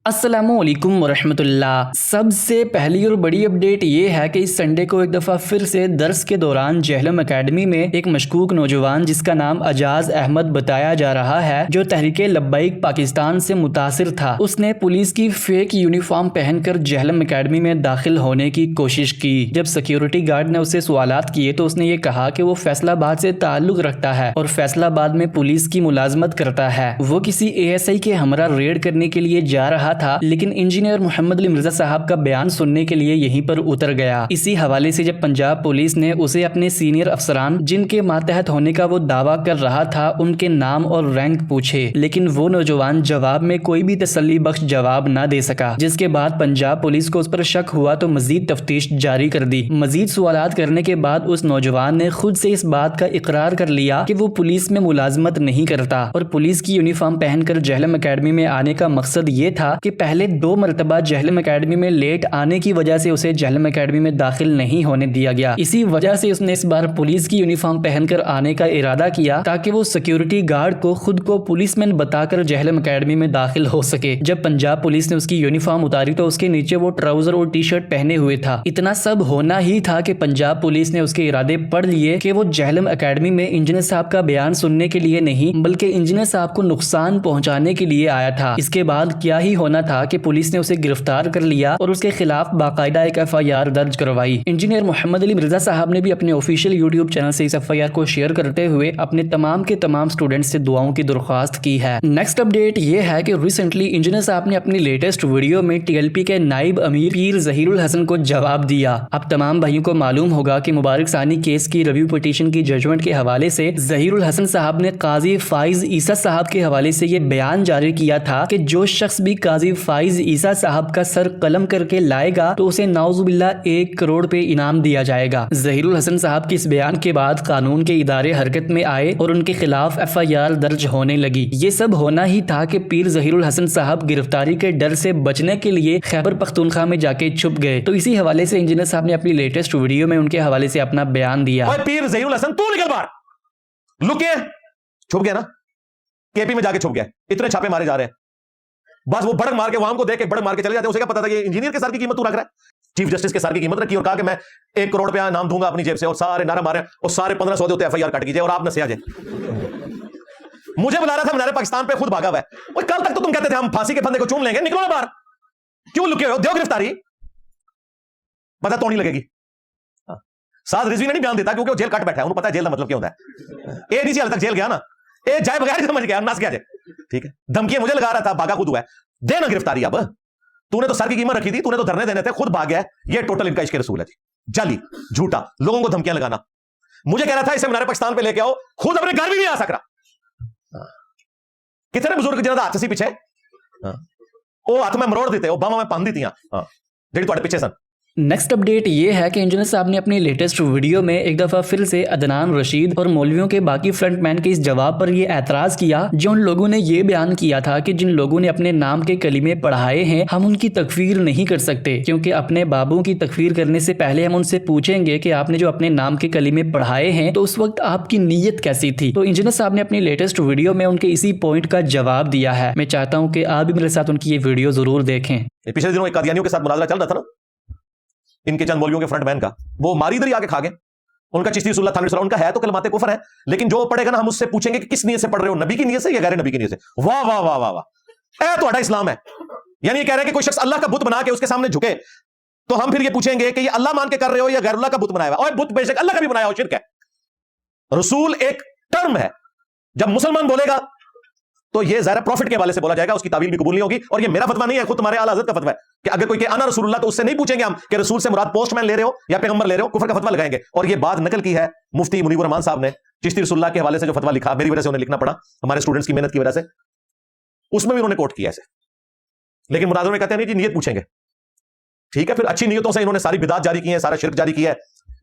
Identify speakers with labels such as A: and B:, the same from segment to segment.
A: अस्सलामुअलैकुम वरहमतुल्लाह। सबसे पहली और बड़ी अपडेट ये है कि इस संडे को एक दफ़ा फिर से दर्स के दौरान जहलम एकेडमी में एक मशकूक नौजवान जिसका नाम अजाज अहमद बताया जा रहा है, जो तहरीक लब्बैक पाकिस्तान से मुतासिर था, उसने पुलिस की फेक यूनिफॉर्म पहनकर जहलम एकेडमी में दाखिल होने की कोशिश की। जब सिक्योरिटी गार्ड ने उससे सवालात किए तो उसने ये कहा कि वो फैसलाबाद से ताल्लुक रखता है और फैसलाबाद में पुलिस की मुलाजमत करता है। वो किसी ASI के हमरा रेड करने के लिए जा रहा था, लेकिन इंजीनियर मोहम्मद अली मिर्जा साहब का बयान सुनने के लिए यहीं पर उतर गया। इसी हवाले से जब पंजाब पुलिस ने उसे अपने सीनियर अफसरान जिनके मातहत होने का वो दावा कर रहा था उनके नाम और रैंक पूछे, लेकिन वो नौजवान जवाब में कोई भी तसल्ली बख्श जवाब न दे सका, जिसके बाद पंजाब पुलिस को उस पर शक हुआ तो मजीद तफ्तीश जारी कर दी। मजीद सवालात करने के बाद उस नौजवान ने खुद से इस बात का इकरार कर लिया कि वो पुलिस में मुलाजमत नहीं करता और पुलिस की यूनिफॉर्म पहनकर जहलम एकेडमी में आने का मकसद ये था कि पहले 2 मरतबा जहलम एकेडमी में लेट आने की वजह से उसे जहलम एकेडमी में दाखिल नहीं होने दिया गया। इसी वजह से उसने इस बार पुलिस की यूनिफॉर्म पहनकर आने का इरादा किया ताकि वो सिक्योरिटी गार्ड को खुद को पुलिसमैन बताकर जहलम एकेडमी में दाखिल हो सके। जब पंजाब पुलिस ने उसकी यूनिफॉर्म उतारी तो उसके नीचे वो ट्राउजर और टी-शर्ट पहने हुए था। इतना सब होना ही था कि पंजाब पुलिस ने उसके इरादे पढ़ लिए कि वो जहलम एकेडमी में इंजीनियर साहब का बयान सुनने के लिए नहीं बल्कि इंजीनियर साहब को नुकसान पहुंचाने के लिए आया था। इसके बाद क्या ही होना था कि पुलिस ने उसे गिरफ्तार कर लिया और उसके खिलाफ बाकायदा एक FIR दर्ज करवाई। इंजीनियर मोहम्मद अली मिर्जा साहब ने भी अपने ऑफिशियल यूट्यूब चैनल से इस FIR को शेयर करते हुए अपने तमाम के तमाम स्टूडेंट्स से दुआओं की दरख्वास्त की है। नेक्स्ट अपडेट ये है कि रिसेंटली इंजीनियर साहब ने अपनी लेटेस्ट वीडियो में TLP के नाइब अमीर पीर जहीरुल हसन को जवाब दिया। अब तमाम भाइयों को मालूम होगा कि मुबारक सानी केस की रिव्यू पिटीशन की जजमेंट के हवाले से जहीरुल हसन साहब ने काजी फाइज ईसा साहब के हवाले से ये बयान जारी किया था कि जो शख्स भी काजी फाइज ईसा साहब का सर कलम करके लाएगा तो उसे नाउजुबिल्लाह 1 करोड़ पे इनाम दिया जाएगा। जहीरुल हसन साहब के इस बयान के बाद कानून के इदारे हरकत में आए और उनके खिलाफ FIR दर्ज होने लगी। ये सब होना ही था कि पीर जहीरुल हसन साहब गिरफ्तारी के डर से बचने के लिए खैबर पख्तूनख्वा में जाके छुप गए। तो इसी हवाले से इंजीनियर साहब ने अपनी लेटेस्ट वीडियो में उनके हवाले से अपना बयान दिया।
B: पीर जहीरुल हसन तू निकल बाहर, लुके छुप गया ना, KP में जाके छुप गया। इतने छापे मारे जा रहे हैं, बस वो भड़क मार के वहां को देख के भड़क मार के चले जाते हैं। उसे क्या पता था कि इंजीनियर के सर की कीमत तू रख रहा है। चीफ जस्टिस के सर की कीमत रखी और कहा कि मैं 1 करोड़ रुपया नाम दूंगा अपनी जेब से, और सारे नारा मारे और सारे 1500 होते FIR कट कीजिए और आप नसे आ जाए। मुझे बुला रहा था, मीनार पाकिस्तान पे खुद भागा हुआ है। और कल तक तो तुम कहते थे हम फांसी के फंदे को चूम लेंगे, निकलो ना बाहर, क्यों लुके हो? दो गिरफ्तारी, पता तो नहीं लगेगी। साथ रिजवी ने नहीं बयान देता क्योंकि वो जेल कट बैठा है, उन्हें पता है जेल का मतलब क्या होता है। ADC हाल तक जेल गया ना, ए जाए बगैर समझ गया, नस गया। ठीक है, धमकियां मुझे लगा रहा था, भागा खुद हुआ है। देना गिरफ्तारी। अब तूने तो सर की कीमत रखी थी, तूने तो धरने देने थे, खुद भाग गया। ये टोटल इनका इश्क रसूल है जी, जाली झूठा, लोगों को धमकियां लगाना। मुझे कह रहा था इसे मीनार पाकिस्तान पे लेके आओ, खुद अपने घर भी नहीं आ सक रहा। कितने बुजुर्ग जिन्होंने हाथ से पीछे वो हाथ में मरोड़ देते, वो बामा में पान दी जेडी तुम्हारे पीछे सन।
A: नेक्स्ट अपडेट ये है कि इंजीनियर साहब ने अपनी लेटेस्ट वीडियो में एक दफ़ा फिर से अदनान रशीद और मौलवियों के बाकी फ्रंटमैन के इस जवाब पर यह एतराज़ किया जो उन लोगों ने ये बयान किया था कि जिन लोगों ने अपने नाम के कलीमे पढ़ाए हैं हम उनकी तकफीर नहीं कर सकते, क्योंकि अपने बाबू की तकफीर करने से पहले हम उनसे पूछेंगे कि आपने जो अपने नाम के कलीमे पढ़ाए हैं तो उस वक्त आपकी नीयत कैसी थी। तो इंजीनियर साहब ने अपनी लेटेस्ट वीडियो में उनके इसी पॉइंट का जवाब दिया है। मैं चाहता हूँ कि आप भी मेरे साथ उनकी ये वीडियो ज़रूर देखें।
B: पिछले दिनों एक कादियानियों के साथ मुनाजरा चल रहा था ना, इनके चंद मौलवियों के फ्रंटमैन का, वो मारी इधर ही आके खा गए। उनका चिश्ती रसूलुल्लाह थानवी उनका है तो कलमाते कुफर है, लेकिन जो पढ़ेगा ना हम उससे पूछेंगे कि किस नियत से पढ़ रहे हो, नबी की नियत से या गैर नबी की नियत से। वाह वाह वाह वाह वाह, ए तो इस्लाम है। यानी ये कह रहे हैं कि कोई शख्स अल्लाह का बुत बना के उसके सामने झुके तो हम फिर ये पूछेंगे कि ये अल्लाह मान के कर रहे हो या गैरुल्लाह का बुत बनाया हुआ। और बुत बेशक अल्लाह का भी बनाया हो, शिर्क है। रसूल एक टर्म है, जब मुसलमान बोलेगा तो ये ज़ाहिर प्रॉफिट के हवाले से बोला जाएगा, उसकी तावील भी कबूल नहीं होगी। और ये मेरा फतवा नहीं है, खुद तुम्हारे आला हज़रत का फतवा है कि अगर कोई अना रसूलुल्लाह तो उससे नहीं पूछेंगे हम कि रसूल से मुराद पोस्टमैन ले रहे हो या पैगंबर ले रहे हो, कुफर का फतवा लगाएंगे। और ये बात नकल की है मुफ्ती मुनीर रहमान साहब ने चिश्ती रसूलुल्लाह के हवाले से जो फतवा लिखा, मेरी वजह से उन्हें लिखना पड़ा, हमारे स्टूडेंट्स की मेहनत की वजह से, उसमें भी उन्होंने कोट किया ऐसे। लेकिन मुनाज़िर में कहते हैं नहीं जी नियत पूछेंगे। ठीक है, फिर अच्छी नियतों से इन्होंने सारी बिदात जारी की है, सारा शिर्क जारी किया है।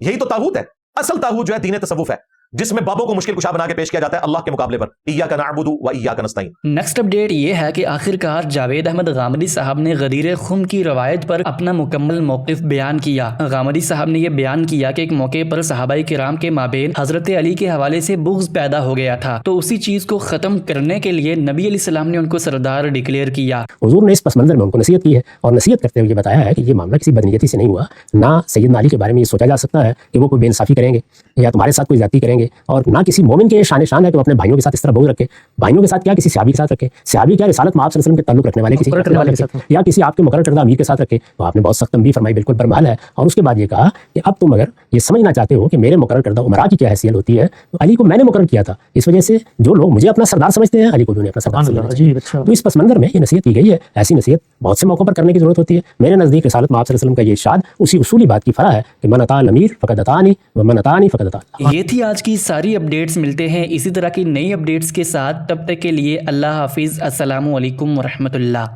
B: यही तो तागूत है। असल तागूत जो है दीन तसव्वुफ है, جس میں بابوں کو مشکل کشا بنا کے پیش کیا جاتا ہے اللہ کے مقابلے پر، ایاک نعبد و ایاک نستعین۔
A: نیکسٹ اپڈیٹ یہ ہے کہ آخرکار جاوید احمد غامدی صاحب نے غدیر خم کی روایت پر اپنا مکمل موقف بیان کیا۔ غامدی صاحب نے یہ بیان کیا کہ ایک موقع پر صحابہ کرام کے مابین حضرت علی کے حوالے سے بغض پیدا ہو گیا تھا، تو اسی چیز کو ختم کرنے کے لیے نبی علیہ السلام نے ان کو سردار ڈکلیئر کیا۔
C: حضور نے اس پس منظر میں ان کو نصیحت کی ہے اور نصیحت کرتے ہوئے یہ بتایا ہے کہ یہ معاملہ کسی بدنیتی سے نہیں ہوا، نہ سیدنا علی کے بارے میں یہ سوچا جا سکتا ہے کہ وہ کوئی بے انصافی کریں گے یا تمہارے ساتھ کوئی زیادتی کریں گے، اور نہ کسی مومن کے شان ہے کہ وہ اپنے بھائیوں کے ساتھ اس طرح بغض رکھے۔ بھائیوں کے ساتھ کیا، کسی صحابی کے ساتھ رکھے، صحابی کیا رسالت میں آپ صلی اللہ علیہ وسلم کے تعلق رکھنے والے کسی یا کسی آپ کے مقرر کردہ امیر کے ساتھ رکھے، تو آپ نے بہت سخت تنبیہ فرمائی، بالکل برمحل ہے۔ اور اس کے بعد یہ کہا کہ اب تم اگر یہ سمجھنا چاہتے ہو کہ میرے مقرر کردہ امراء کی کیا حیثیت ہوتی ہے، تو علی کو میں نے مقرر کیا تھا، اس وجہ سے جو لوگ مجھے اپنا سردار سمجھتے ہیں علی کو بھی انہیں اپنا سردار سمجھنا چاہیے۔ تو اس پس منظر میں یہ نصیحت کی گئی ہے۔ ایسی نصیحت بہت سے موقعوں پر کرنے کی ضرورت ہوتی ہے۔ میرے نزدیک رسالت میں آپ صلی اللہ علیہ وسلم کا یہ ارشاد اسی اصولی بات کی فرع ہے کہ من اطاع الامیر فقد اطاعنی ومن اطاعنی فقد اطاع۔
A: یہ تھی آج کی ساری اپڈیٹس، ملتے ہیں اسی طرح کی نئی اپڈیٹس کے ساتھ، تب تک کے لیے اللہ حافظ، السلام علیکم ورحمۃ اللہ۔